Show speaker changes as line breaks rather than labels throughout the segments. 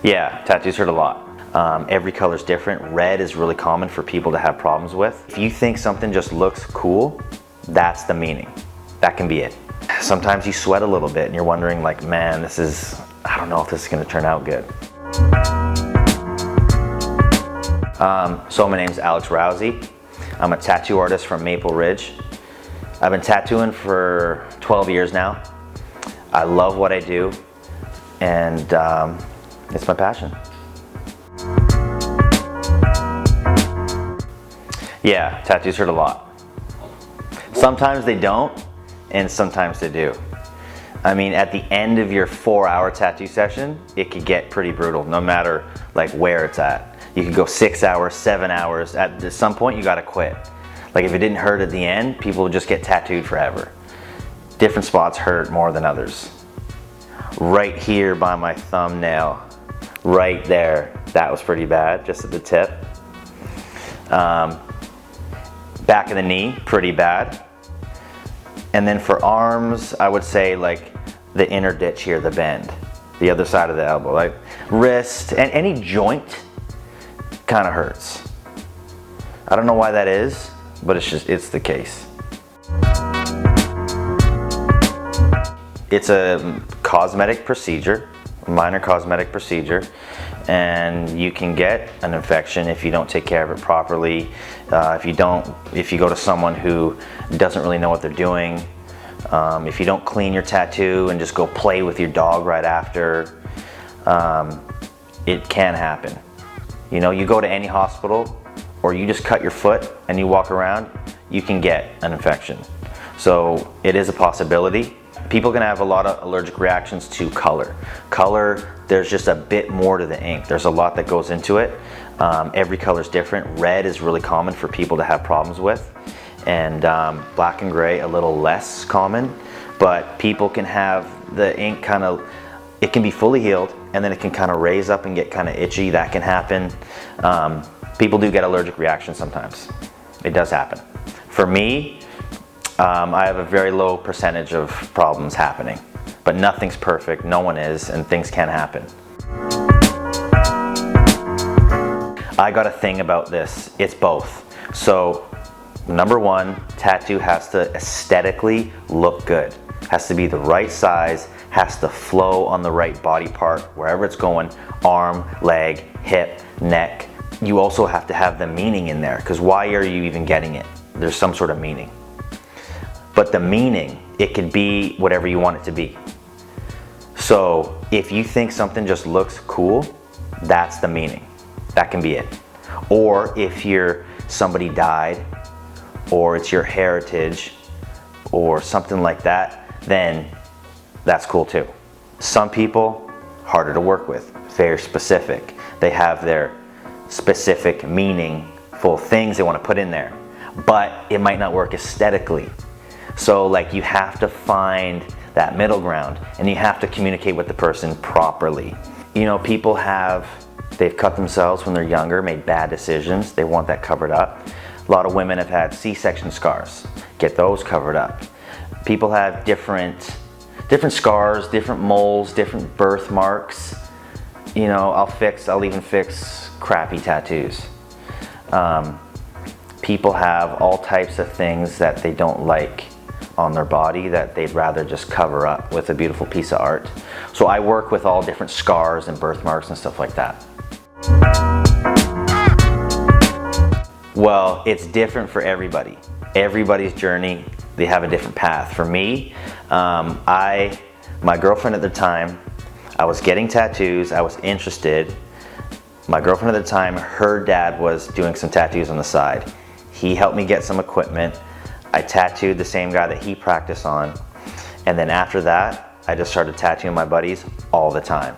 Yeah, tattoos hurt a lot. Every color's different. Red is really common for people to have problems with. If you think something just looks cool, that's the meaning. That can be it. Sometimes you sweat a little bit and you're wondering like, man, I don't know if this is gonna turn out good. So my name's Alex Rousey. I'm a tattoo artist from Maple Ridge. I've been tattooing for 12 years now. I love what I do, and it's my passion. Yeah, tattoos hurt a lot. Sometimes they don't, and sometimes they do. I mean, at the end of your 4-hour tattoo session, it could get pretty brutal, no matter like where it's at. You could go 6 hours, 7 hours. At some point, you gotta quit. Like if it didn't hurt at the end, people would just get tattooed forever. Different spots hurt more than others. Right here by my thumbnail, right there, that was pretty bad, just at the tip. Back of the knee, pretty bad. And then for arms, I would say like the inner ditch here, the bend, the other side of the elbow, like wrist, and any joint kind of hurts. I don't know why that is, but it's the case. It's a cosmetic procedure, a minor cosmetic procedure, and you can get an infection if you don't take care of it properly. If you go to someone who doesn't really know what they're doing, if you don't clean your tattoo and just go play with your dog right after, it can happen. You know, you go to any hospital or you just cut your foot and you walk around, you can get an infection. So it is a possibility. People can have a lot of allergic reactions to color. Color, there's just a bit more to the ink. There's a lot that goes into it. Every color is different. Red is really common for people to have problems with. And black and gray, a little less common. But people can have the ink kind of, it can be fully healed and then it can kind of raise up and get kind of itchy. That can happen. People do get allergic reactions sometimes. It does happen. For me, I have a very low percentage of problems happening, but nothing's perfect, no one is, and things can happen. I got a thing about this, it's both. So, number one, tattoo has to aesthetically look good. Has to be the right size, has to flow on the right body part, wherever it's going, arm, leg, hip, neck. You also have to have the meaning in there, because why are you even getting it? There's some sort of meaning. But the meaning, it could be whatever you want it to be. So if you think something just looks cool, that's the meaning. That can be it. Or if somebody died, or it's your heritage, or something like that, then that's cool too. Some people, harder to work with, very specific. They have their specific meaningful things they want to put in there, but it might not work aesthetically. So like you have to find that middle ground and you have to communicate with the person properly. You know, people they've cut themselves when they're younger, made bad decisions, they want that covered up. A lot of women have had C-section scars, get those covered up. People have different scars, different moles, different birthmarks. You know, I'll even fix crappy tattoos. People have all types of things that they don't like on their body that they'd rather just cover up with a beautiful piece of art. So I work with all different scars and birthmarks and stuff like that. Well, it's different for everybody. Everybody's journey, they have a different path. For me, my girlfriend at the time, I was getting tattoos, I was interested. My girlfriend at the time, her dad was doing some tattoos on the side. He helped me get some equipment. I tattooed the same guy that he practiced on. And then after that, I just started tattooing my buddies all the time.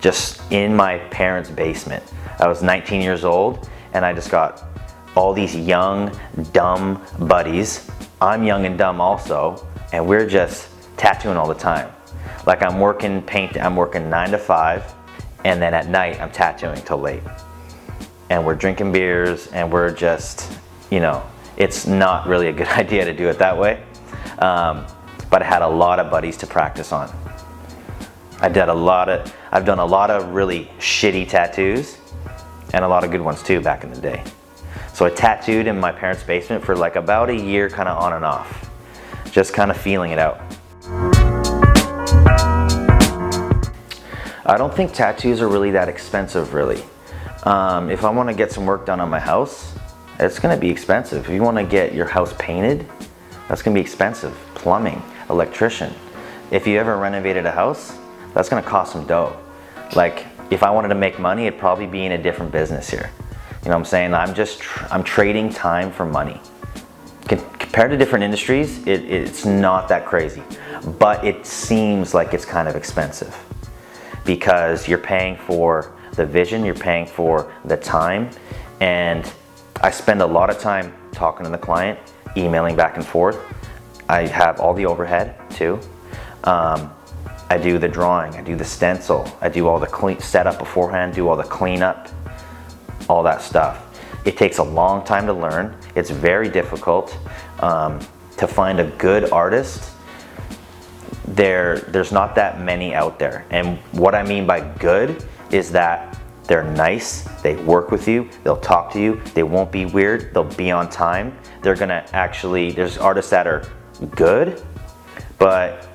Just in my parents' basement. I was 19 years old and I just got all these young, dumb buddies. I'm young and dumb also, and we're just tattooing all the time. Like I'm working 9 to 5, and then at night I'm tattooing till late. And we're drinking beers and we're just, you know, it's not really a good idea to do it that way. But I had a lot of buddies to practice on. I've done a lot of really shitty tattoos and a lot of good ones too back in the day. So I tattooed in my parents' basement for like about a year, kind of on and off, just kind of feeling it out. I don't think tattoos are really that expensive, really. If I want to get some work done on my house, it's going to be expensive. If you want to get your house painted, that's going to be expensive. Plumbing, electrician. If you ever renovated a house, that's going to cost some dough. Like, if I wanted to make money, it'd probably be in a different business here. You know what I'm saying? I'm trading time for money. Compared to different industries, it's not that crazy, but it seems like it's kind of expensive because you're paying for the vision, you're paying for the time, and I spend a lot of time talking to the client, emailing back and forth. I have all the overhead too. I do the drawing, I do the stencil, I do all the setup beforehand, do all the cleanup, all that stuff. It takes a long time to learn. It's very difficult to find a good artist. There's not that many out there. And what I mean by good is that they're nice, they work with you, they'll talk to you, they won't be weird, they'll be on time. They're gonna actually, there's artists that are good, but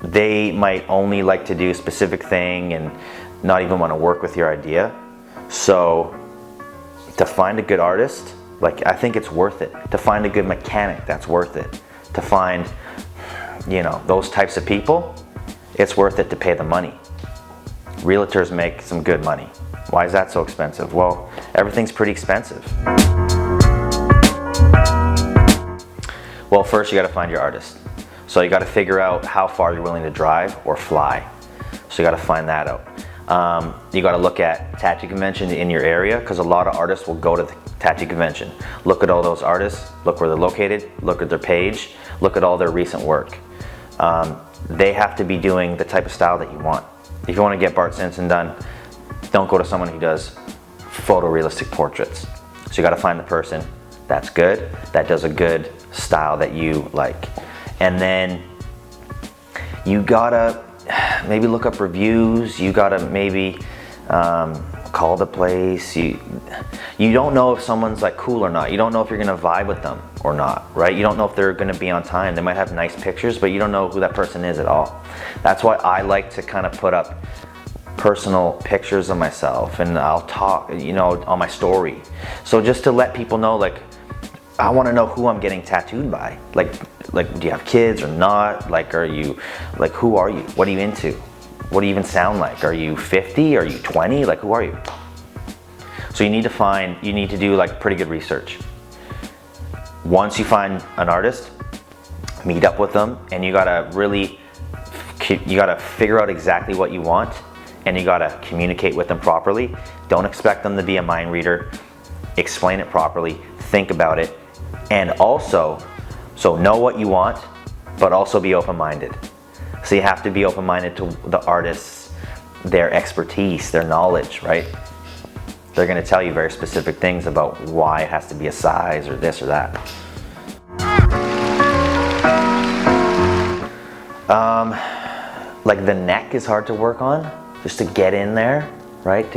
they might only like to do a specific thing and not even want to work with your idea. So to find a good artist, like, I think it's worth it. To find a good mechanic, that's worth it. To find, you know, those types of people, it's worth it to pay the money. Realtors make some good money. Why is that so expensive? Well, everything's pretty expensive. Well, first you gotta find your artist. So you gotta figure out how far you're willing to drive or fly. So you gotta find that out. You got to look at tattoo conventions in your area, because a lot of artists will go to the tattoo convention. Look at all those artists, look where they're located, look at their page, look at all their recent work. They have to be doing the type of style that you want. If you want to get Bart Simpson done, don't go to someone who does photorealistic portraits. So you got to find the person that's good, that does a good style that you like. And then you gotta maybe look up reviews. You gotta maybe call the place. You don't know if someone's like cool or not. You don't know if you're gonna vibe with them or not, right? You don't know if they're gonna be on time. They might have nice pictures, but you don't know who that person is at all. That's why I like to kind of put up personal pictures of myself, and I'll talk, you know, on my story. So just to let people know, like, I want to know who I'm getting tattooed by. Like, do you have kids or not? Like, are you, like, who are you? What are you into? What do you even sound like? Are you 50? Are you 20? Like, who are you? So you need to do like pretty good research. Once you find an artist, meet up with them, and you gotta figure out exactly what you want, and you gotta communicate with them properly. Don't expect them to be a mind reader. Explain it properly, think about it, and also, so know what you want, but also be open-minded. So you have to be open-minded to the artists, their expertise, their knowledge, right? They're gonna tell you very specific things about why it has to be a size or this or that. Like the neck is hard to work on, just to get in there, right?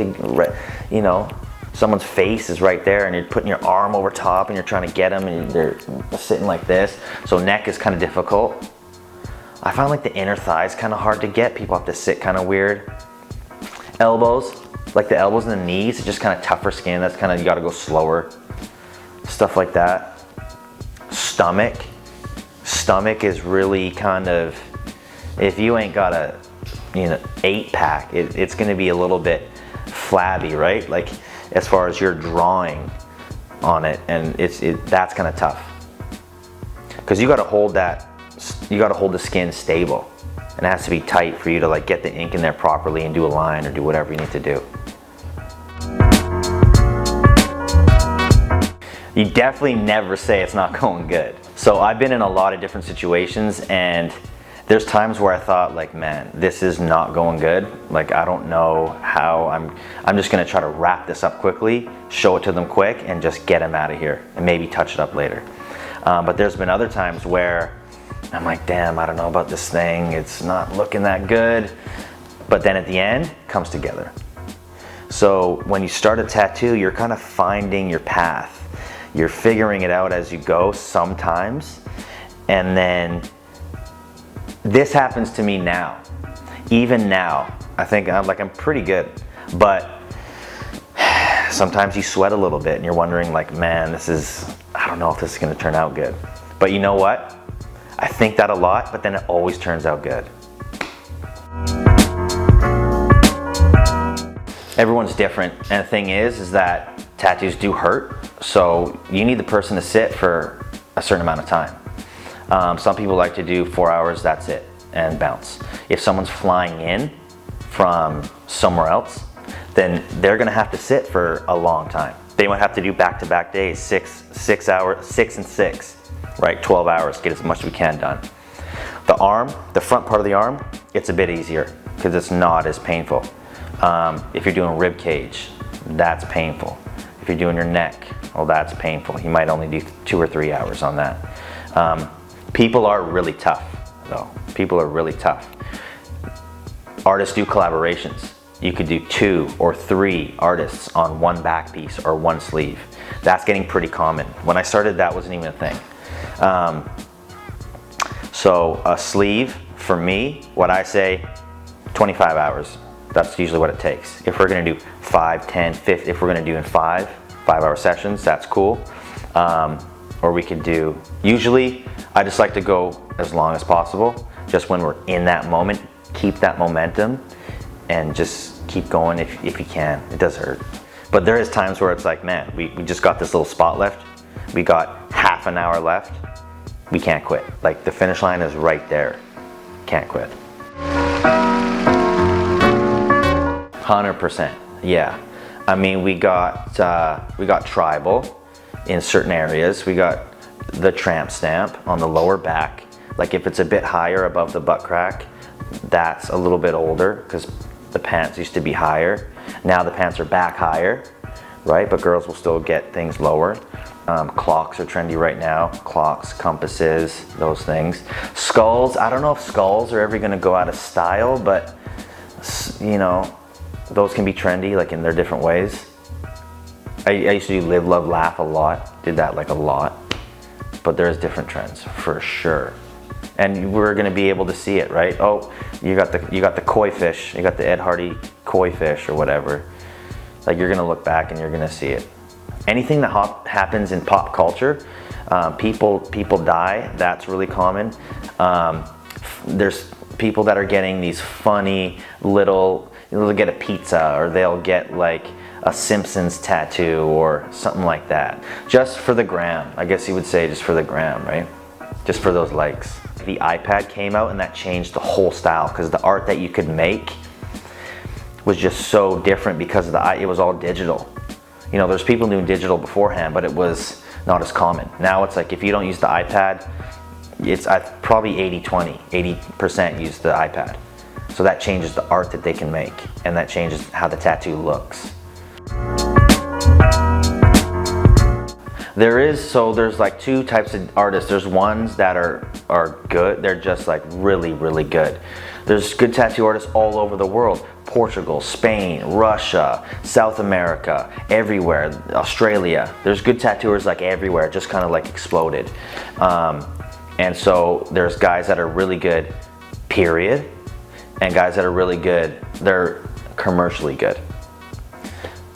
You know, someone's face is right there and you're putting your arm over top and you're trying to get them and they're sitting like this. So neck is kind of difficult. I find like the inner thigh is kind of hard to get. People have to sit kind of weird. Elbows, like the elbows and the knees, it's just kind of tougher skin. That's kind of, you got to go slower. Stuff like that. Stomach is really kind of, if you ain't got a, you know, 8-pack, it's going to be a little bit flabby, right? Like, as far as your drawing on it, and that's kind of tough because you got to hold the skin stable, and it has to be tight for you to like get the ink in there properly and do a line or do whatever you need to do. You definitely never say it's not going good. So I've been in a lot of different situations, and there's times where I thought, like, man, this is not going good. Like, I don't know how I'm just gonna try to wrap this up quickly, show it to them quick, and just get them out of here, and maybe touch it up later. But there's been other times where I'm like, damn, I don't know about this thing. It's not looking that good. but then at the end, it comes together. So when you start a tattoo, you're kind of finding your path. You're figuring it out as you go sometimes. And then this happens to me now. Even now, I think I'm pretty good, but sometimes you sweat a little bit and you're wondering like, man, I don't know if this is gonna turn out good. But you know what? I think that a lot, but then it always turns out good. Everyone's different, and the thing is that tattoos do hurt, so you need the person to sit for a certain amount of time. Some people like to do 4 hours, that's it, and bounce. If someone's flying in from somewhere else, then they're gonna have to sit for a long time. They might have to do back-to-back days, 6 hours, 6 and 6, right? 12 hours, get as much as we can done. The arm, the front part of the arm, it's a bit easier because it's not as painful. If you're doing rib cage, that's painful. If you're doing your neck, well, that's painful. You might only do 2 or 3 hours on that. People are really tough, though. People are really tough. Artists do collaborations. You could do 2 or 3 artists on one back piece or one sleeve. That's getting pretty common. When I started, that wasn't even a thing. So a sleeve, for me, what I say, 25 hours. That's usually what it takes. If we're gonna do 5, 10, 50, if we're gonna do in 5-hour sessions, that's cool. Or we could do, usually I just like to go as long as possible, just when we're in that moment, keep that momentum and just keep going if you can. It does hurt. But there is times where it's like, man, we just got this little spot left. We got half an hour left. We can't quit. Like the finish line is right there. Can't quit. 100%, yeah. I mean, we got tribal in certain areas. We got the tramp stamp on the lower back. Like if it's a bit higher above the butt crack, that's a little bit older because the pants used to be higher. Now the pants are back higher, right? But girls will still get things lower. Clocks are trendy right now. Clocks, compasses, those things. Skulls, I don't know if skulls are ever gonna go out of style, but you know, those can be trendy, like in their different ways. I used to do live, love, laugh a lot. Did that like a lot. But there's different trends for sure. And we're gonna be able to see it, right? Oh, you got the koi fish. You got the Ed Hardy koi fish or whatever. Like you're gonna look back and you're gonna see it. Anything that happens in pop culture, people die. That's really common. There's people that are getting these funny little. They'll get a pizza or they'll get like a Simpsons tattoo or something like that. Just for the gram, I guess you would say just for the gram, right? Just for those likes. The iPad came out and that changed the whole style because the art that you could make was just so different because of it was all digital. You know, there's people doing digital beforehand, but it was not as common. Now it's like if you don't use the iPad, it's probably 80-20, 80% use the iPad. So that changes the art that they can make, and that changes how the tattoo looks. There's like 2 types of artists. There's ones that are good. They're just like really, really good. There's good tattoo artists all over the world. Portugal, Spain, Russia, South America, everywhere, Australia. There's good tattooers like everywhere, just kind of like exploded. And so there's guys that are really good, period. And guys that are really good, they're commercially good.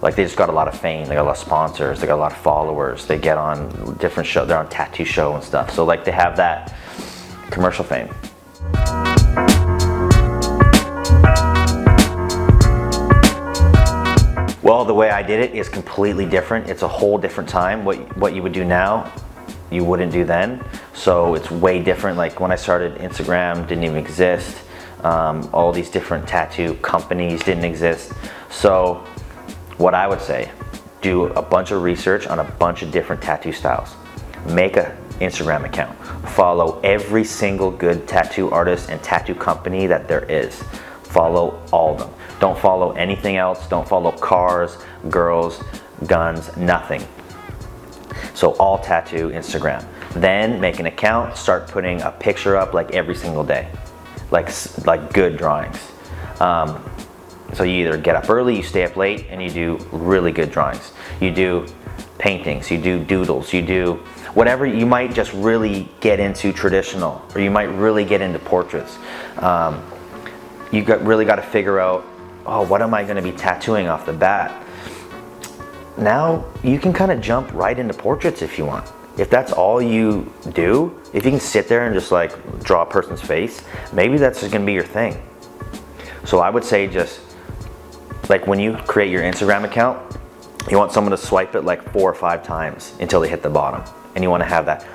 Like they just got a lot of fame, they got a lot of sponsors, they got a lot of followers, they get on different shows, they're on tattoo show and stuff. So like they have that commercial fame. Well, the way I did it is completely different. It's a whole different time. What you would do now, you wouldn't do then. So it's way different. Like when I started, Instagram didn't even exist. All these different tattoo companies didn't exist. So what I would say, do a bunch of research on a bunch of different tattoo styles. Make an Instagram account. Follow every single good tattoo artist and tattoo company that there is. Follow all of them. Don't follow anything else. Don't follow cars, girls, guns, nothing. So all tattoo Instagram. Then make an account, start putting a picture up like every single day. Like good drawings. So you either get up early, you stay up late, and you do really good drawings. You do paintings, you do doodles, you do whatever. You might just really get into traditional, or you might really get into portraits. You really got to figure out, oh, what am I going to be tattooing off the bat? Now you can kind of jump right into portraits if you want. If that's all you do, if you can sit there and just like draw a person's face, maybe that's just going to be your thing. So I would say, just like when you create your Instagram account, you want someone to swipe it like 4 or 5 times until they hit the bottom. And you want to have that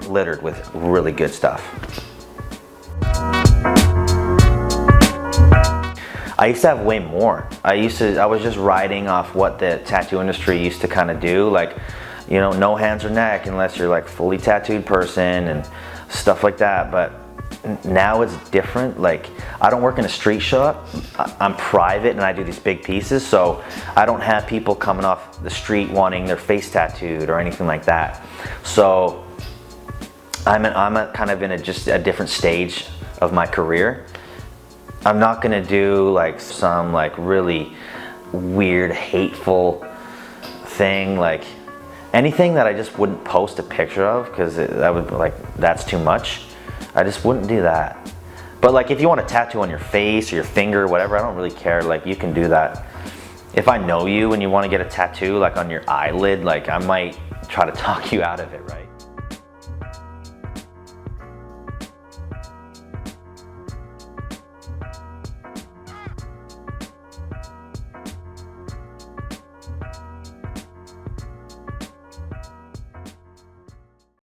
littered with really good stuff. I used to have way more. I was just riding off what the tattoo industry used to kind of do, like, you know, no hands or neck unless you're like fully tattooed person and stuff like that. But now it's different. Like, I don't work in a street shop. I'm private and I do these big pieces, so I don't have people coming off the street wanting their face tattooed or anything like that. So I'm kind of in just a different stage of my career. I'm not gonna do like some like really weird, hateful thing, like anything that I just wouldn't post a picture of, because that would, like, that's too much. I just wouldn't do that. But like, if you want a tattoo on your face or your finger or whatever, I don't really care. Like, you can do that. If I know you and you want to get a tattoo like on your eyelid, like, I might try to talk you out of it, right?